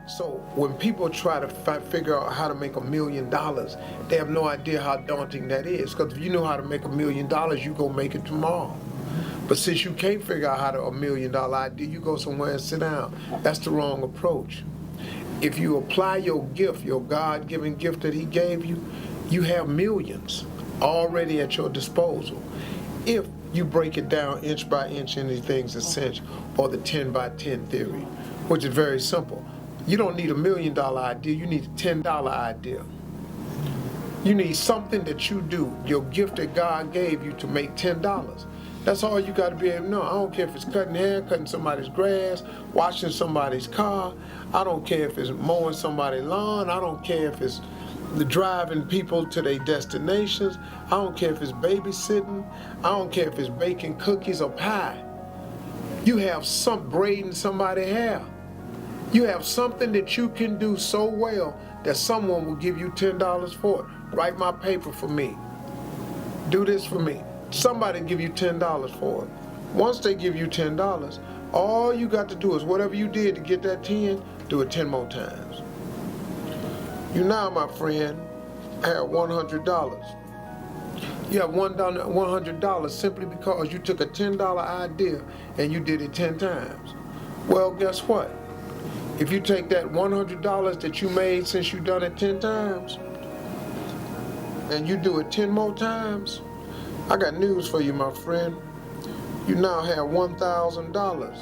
So when people try to figure out how to make $1 million, they have no idea how daunting that is. Because if you know how to make $1 million, you go make it tomorrow. But since you can't figure out how to $1 million idea, you go somewhere and sit down. That's the wrong approach. If you apply your gift, your God-given gift that He gave you, you have millions already at your disposal. If you break it down inch by inch into things essential, or the 10 by 10 theory, which is very simple. You don't need $1 million idea, you need a $10 idea. You need something that you do, your gift that God gave you, to make $10. That's all you got to be able to know. I don't care if it's cutting hair, cutting somebody's grass, washing somebody's car. I don't care if it's mowing somebody's lawn. I don't care if it's driving people to their destinations. I don't care if it's babysitting. I don't care if it's baking cookies or pie. You have braiding somebody's hair. You have something that you can do so well that someone will give you $10 for it. Write my paper for me. Do this for me. Somebody give you $10 for it. Once they give you $10, all you got to do is whatever you did to get that 10, do it 10 more times. You now, my friend, have $100. You have $100 simply because you took a $10 idea and you did it 10 times. Well, guess what? If you take that $100 that you made since you done it 10 times and you do it 10 more times, I got news for you, my friend. You now have $1,000.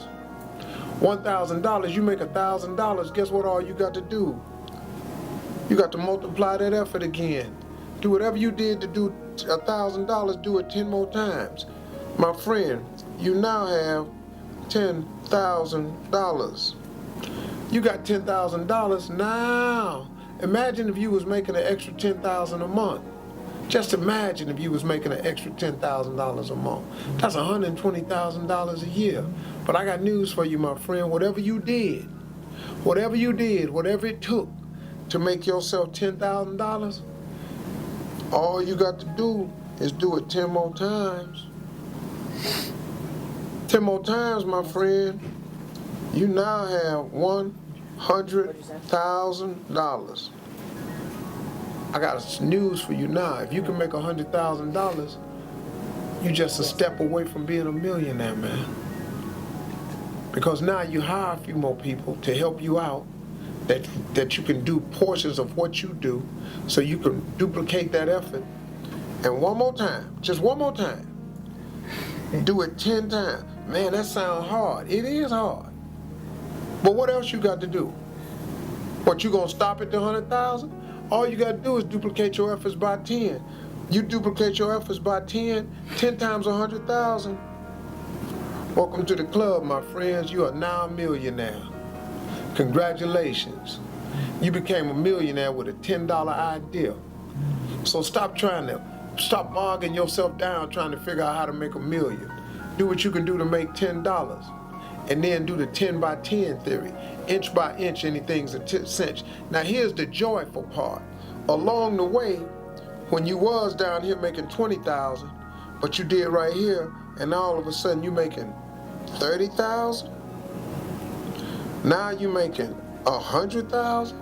$1,000, you make $1,000, guess what all you got to do? You got to multiply that effort again. Do whatever you did to do $1,000, do it 10 more times. My friend, you now have $10,000. You got $10,000 now. Imagine if you was making an extra $10,000 a month. Just imagine if you was making an extra $10,000 a month. That's $120,000 a year. But I got news for you, my friend. Whatever you did, whatever it took to make yourself $10,000, all you got to do is do it 10 more times. 10 more times, my friend. You now have $100,000. I got news for you now. If you can make $100,000, you're just a step away from being a millionaire, man. Because now you hire a few more people to help you out, that you can do portions of what you do, so you can duplicate that effort. And one more time, just one more time, do it 10 times. Man, that sounds hard. It is hard. But what else you got to do? What, you gonna stop at the 100,000? All you got to do is duplicate your efforts by 10. You duplicate your efforts by 10 times 100,000. Welcome to the club, my friends. You are now a millionaire. Congratulations. You became a millionaire with a $10 idea. So stop bogging yourself down trying to figure out how to make $1 million. Do what you can do to make $10. And then do the 10 by 10 theory. Inch by inch, anything's a cinch. Now here's the joyful part. Along the way, when you was down here making 20,000, but you did right here, and all of a sudden you making 30,000. Now you making 100,000.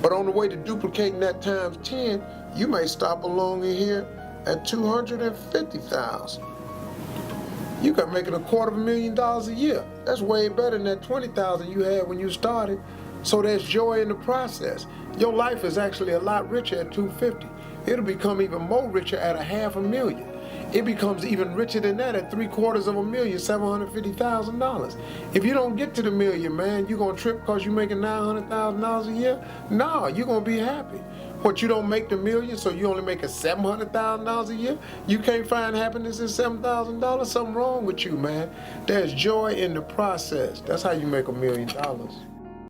But on the way to duplicating that times 10, you may stop along in here at 250,000. You got making $250,000 a year. That's way better than that 20,000 you had when you started. So there's joy in the process. Your life is actually a lot richer at 250. It'll become even more richer at $500,000. It becomes even richer than that at $750,000, $750,000. If you don't get to the million, man, you gonna trip because you're making $900,000 a year? No, you're gonna be happy. What, you don't make the million, so you only making $700,000 a year? You can't find happiness in $7,000? Something wrong with you, man. There's joy in the process. That's how you make $1 million.